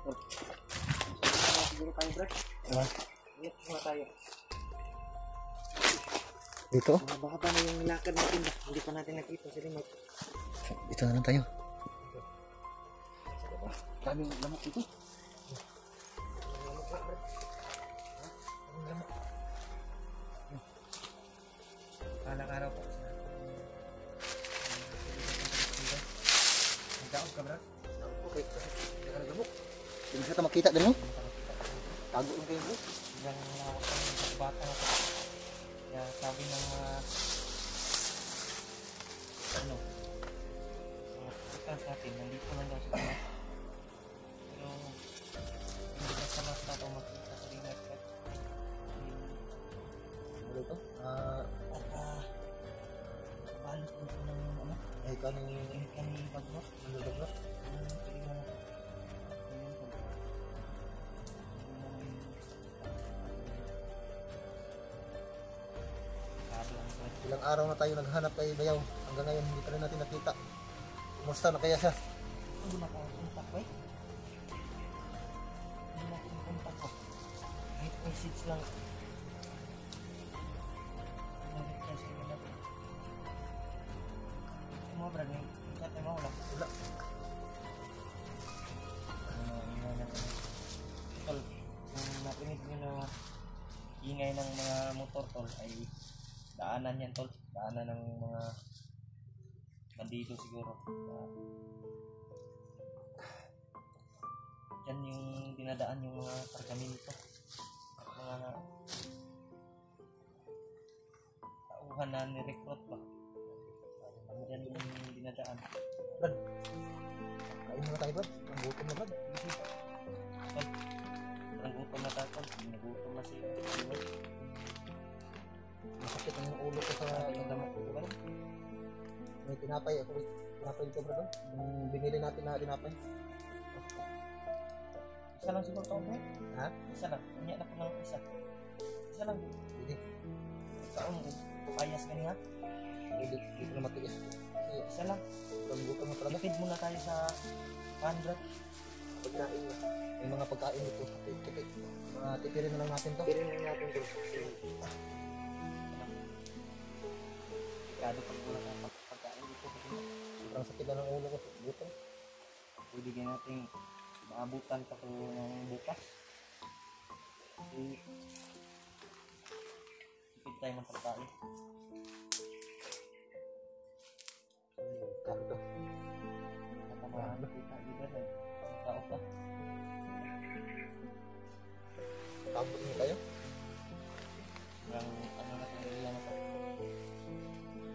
Siguro tayo, Brad. Ulit muna tayo. Dito? Baka pa na yung lakad natin ba? Hindi pa natin nakita sa remote. Dito na lang tayo. Daming lamok dito. Lamok ba, Brad? Daming lamok. Alang-araw po. Nagdaog ka, Brad? Okay. Dito na lamok. Hindi kita makita din mo. Tago lang kayo bro. Yang lawak ng bata na po. Kaya sabi ng mga mga natin, nandito lang daw sa kanya. Pero hindi basta-basta ito makita sa rin natin. Ano ito? Balot ko sa ng ano? Ay Kani bagno? Ano bagno? Ilang araw na tayo naghanap kay Bayaw. Hanggang ngayon hindi pa rin natin nakita. Kumusta na kaya siya? Hindi na tayo kontak ba eh? Hindi natin kontak ko. Kahit message lang. Nag-request ko natin. Mga brad, may chat na wala. Wala. Tol, kung napinig nyo na ingay ng mga motor tol ay daanan yan tol. Daanan ng mga bandido siguro. Yan yung dinadaan yung mga kargamento. Mga tauhan na ni-recruit ba? Yan yung dinadaan. Brad, kain muna tayo Brad. Ang gutom na Brad. Tol, ang gutom na tatol. Nagutom na siya. Masakit ang ulo ko sa damok ko Brad. May tinapay ako. Tinapay dito Brad. Yung binili natin na tinapay. Isa lang siguro taon mo? Ha? Isa lang. Kanya na po ng isa. Isa lang. Hindi. Saan mo? Payas ka niya? Hindi ko na matiis. Isa lang. Ang gutom na talaga. Tipid muna tayo sa 100. Pagkain na. May mga pagkain dito. Tipid. Mga tipirin na lang natin to. Tipirin na natin ito. Kado pag wala na pagkain dito. Sobrang sakit na ng ulo ko. Gutom. Pwede ka natin maabutan pa ito ng bukas. Tipid tayo ng pagkain. Karo to. Katamahan na kita. Di ba? Nagkaot ka. Tabot niyo tayo. Ang ano na itong area na ito.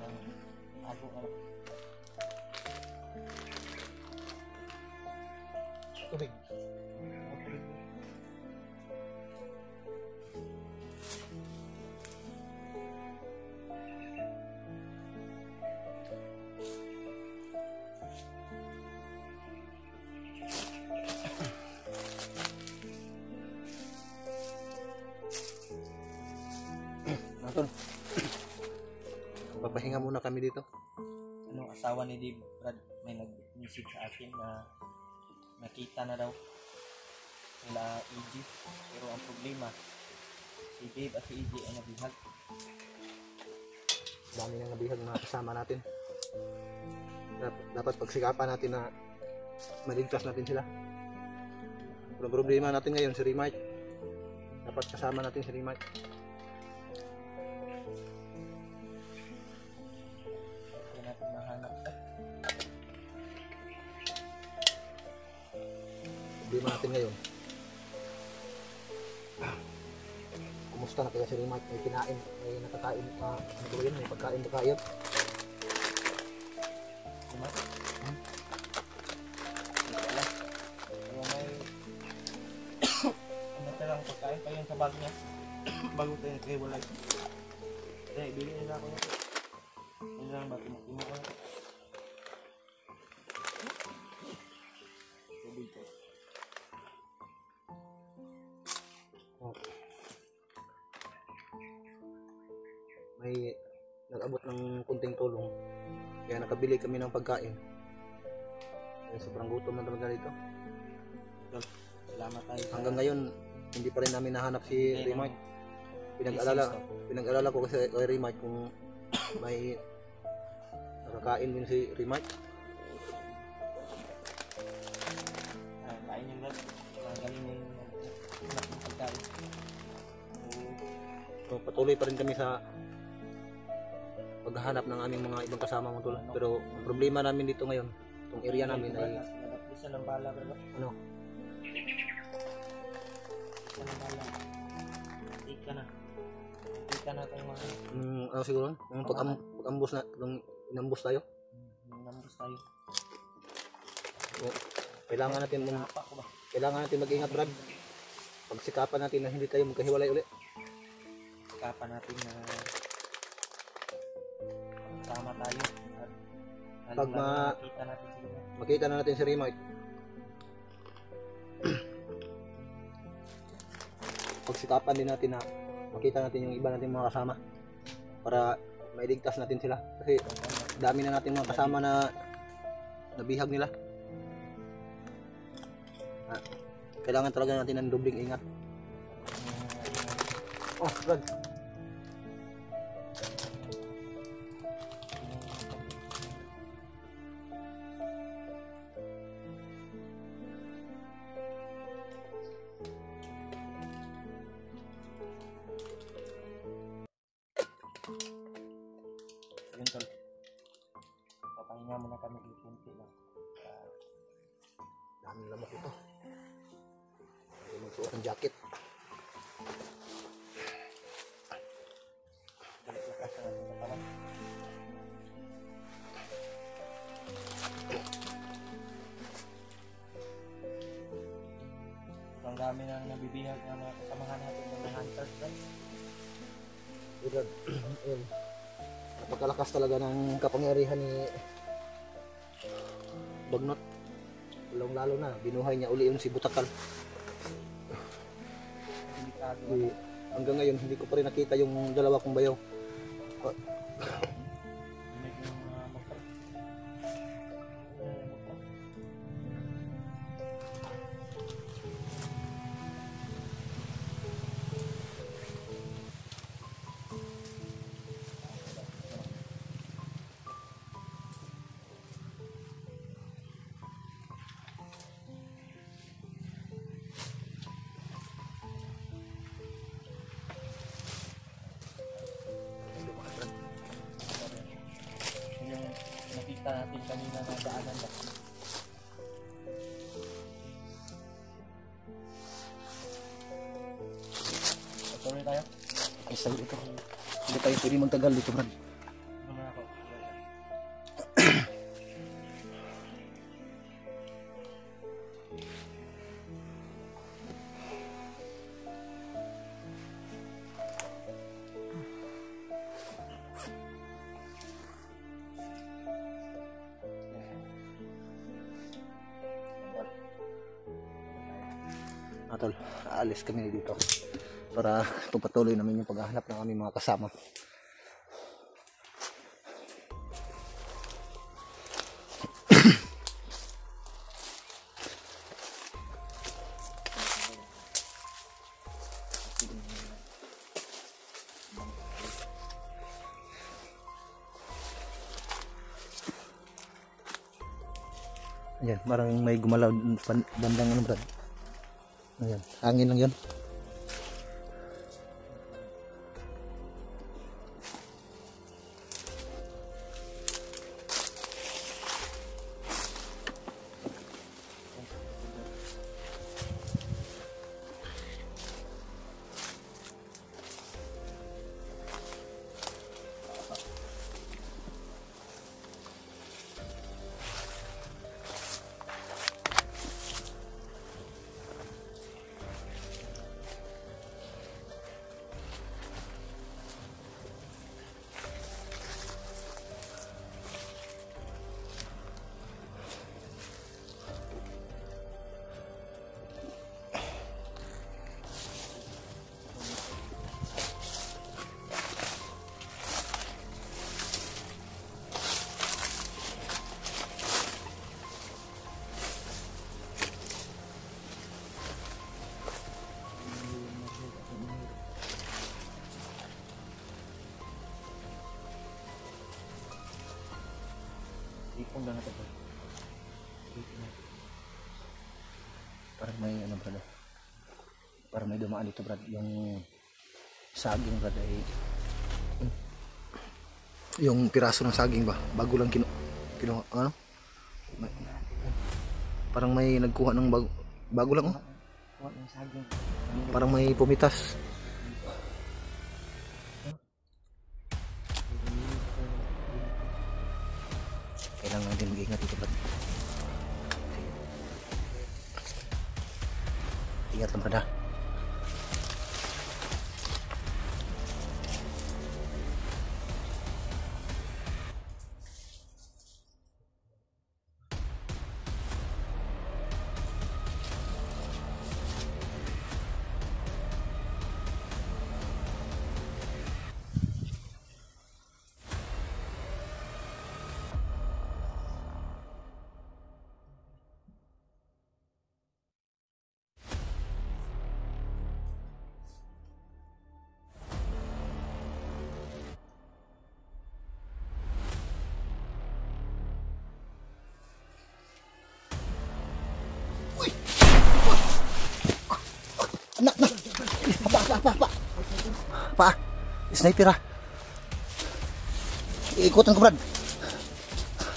Ang abo na. Tubig. Natol. Papahinga muna kami dito. Ano, asawa ni Dave Brad may nag-message sa akin na nakita na daw nila EG, pero ang problema si Dave at si EG ay nabihag. Dami nang nabihag mga kasama natin. Dapat pagsikapan natin na maligtas natin sila. Pero problema natin ngayon si Remite. Dapat kasama natin si Remite. Kaya natin mahanap siya. Problema natin ngayon. Kumusta na kaya si Remite? May kinain, may nakakain, ano ba yun? May pagkain ba kaya? Diba? Wala. Kaya may ano talang pagkain pa yun sa bag niya. Bago tayo kay walay. Kaya ibili nila ako nito. Yun lang ba timo ko. Tubig ko. May nag-abot ng kunting tulong. Kaya nakabili kami ng pagkain. Kaya sobrang gutom na talaga dito. Salamat tayo sa... Hanggang ngayon, hindi pa rin namin nahanap si Hindi Remite. naman. Pinag-alala ko kasi kay Remite kung may nakakain din si Remite. Kain yung Brad. Magaling na yung pagkain. So, patuloy pa rin kami sa paghahanap ng aming mga ibang kasama mga tol. Pero ang problema namin dito ngayon, itong area namin ay Isa ng bala, bro. ano, Isa ng bala. Ika na. Ika na tayo mga... ano siguro, yung pag-ambos na, yung inambos tayo. Nambus tayo. So, kailangan natin Napa ko ba? mag-ingat, Brad. Pagsikapan natin na hindi tayo magkahiwalay uli. Kapan natin na sama tayo at Pag makita natin sila. makita na natin si Remite. Pagsikapan din natin na makita natin yung iba natin mga kasama para mailigtas natin sila kasi dami na natin mga kasama na nabihag nila. Kailangan talaga natin ng dobling ingat. Oh, Brad. Yun tol. Papahinga muna kami ng kunti lang. Dami lamok ito. Ay, magsuot ng jacket. Balik lakas na natin sa kawan. Ang dami nang nabibihag ng mga kasamahan natin ng mga hunters, right? Brad. Ayun. Napakalakas talaga ng kapangyarihan ni Bagnot. Lalo na, binuhay niya uli yung si Butakal. Delikado. Hanggang ngayon, hindi ko pa rin nakita yung dalawa kong bayaw. Dinig yung motor. Yung nakita natin kanina na daanan ba? Patuloy tayo? Ay, sabi ito. Hindi tayo pwede magtagal dito, Brad. Muna ako. Tol, aalis kami dito para pagpatuloy namin yung paghahanap ng aming mga kasama. Ayan, parang may gumalaw bandang ano, Brad. Ayan, hangin lang yun. lang ito, Brad. Wait na. Parang may ano brad. Parang may dumaan dito brad. Yung saging brad ay yung piraso ng saging ba? Bago lang kinuha ano? Parang may nagkuha ng bago lang oh. Kuha ng saging. Parang may pumitas. Kailangan din mag-ingat dito brad. Ingat lang brad ha. Anak na. Pa. Pa. Sniper ah. Ikutan ko brad.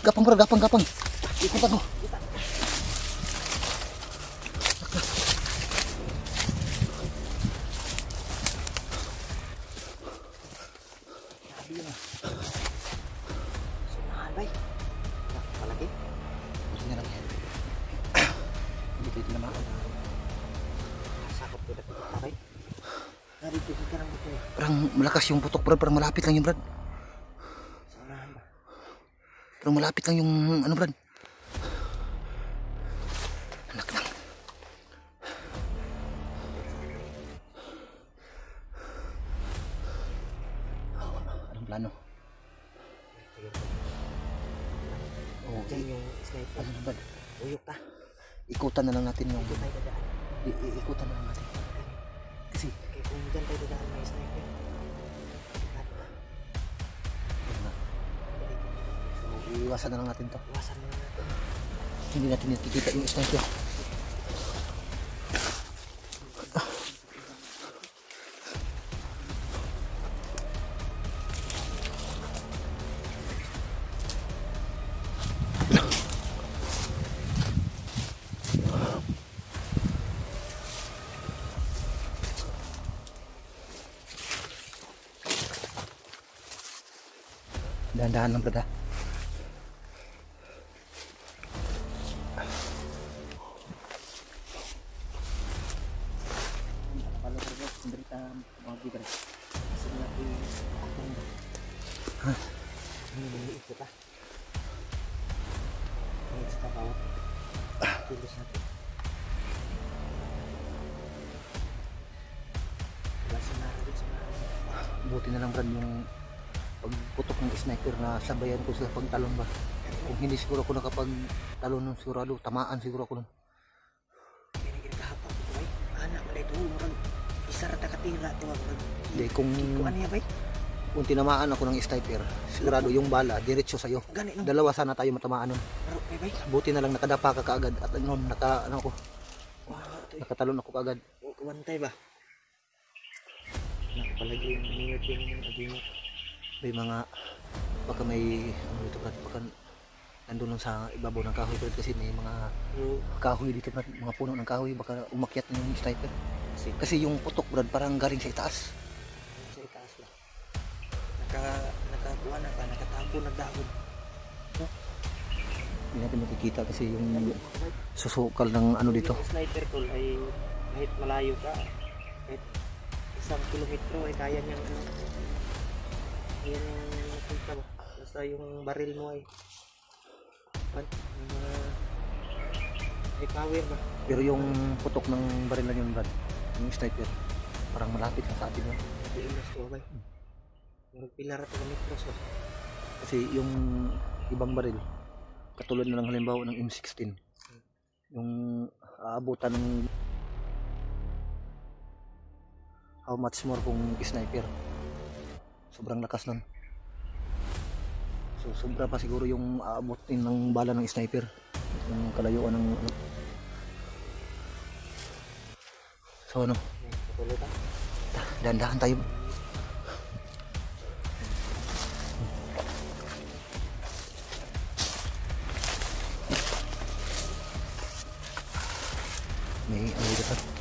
Gapang brad, gapang. Ikutan ko. Sunahan, bay. Malaki. Hindi na lang yan. Hindi pwede na makakita. Sakop ko na kita, bay. Narito ka ng buto eh. Parang malakas yung putok brad, parang malapit lang yung brad. Sunahan ba? Parang malapit lang yung ano brad. Anak lang. Anong plano? Oh, Diyan yung sniper. ano brad? Uyok ta. Ikutan na lang natin yung Diyan tayo dadaan. ikutan na lang natin. Kasi Kaya kung diyan tayo dadaan may sniper. ano na. So, iiwasan na lang natin to. Iwasan mo natin. Hindi natin nakikita yung sniper. Dahan-dahan lang brad ha. Kalau kerja penderita mau juga. Sebenarnya apa enggak? Ini itu kah? Ini kita bawa tulis nanti. Buti na lang brad yung pagputok ng sniper na sabayan ko sila pagtalon ba. Kung hindi siguro ako nakapagtalon ng sigurado, tamaan siguro ako nun. Gini-gini kahapon ko bay. Anak mo dito murag isa ra ta katira to murag. Hindi, kung Ano ya bay? tinamaan ako ng sniper, sigurado yung bala diretso sa'yo. Gani no. Dalawa sana tayo matamaan nun. Pero bay. Buti na lang nakadapa ka kaagad at nun Wah, to. nakatalon ako kaagad. Kuwantay ba? Napalagi yung iniyot yung agimot. May mga baka may ano dito brad, baka nandun lang sa ibabaw ng kahoy brad, kasi may mga kahoy dito brad, mga puno ng kahoy, baka umakyat na yung sniper. Kasi yung putok brad parang galing sa itaas. Sa itaas ba? Nakakuha na ba? Nakatapo na dahon. Hindi natin makikita kasi yung susukal ng ano dito. Yung sniper tool ay kahit malayo ka, kahit 1 kilometro ay kaya niyang ano. Yan yung nakita mo. Basta yung baril mo ay may power ba? Pero yung putok ng baril na yun brad, yung sniper, parang malapit lang sa atin yun. Hindi ilas to ba? Murag pilar at kilometros ba? Kasi yung ibang baril, katulad na lang halimbawa ng M16, yung aabutan ng how much more kung sniper. Sobrang lakas nun. So sobra pa siguro yung aabotin ng bala ng sniper. Yung kalayuan ng ano. So ano, dahan-dahan tayo. May ano dito pa.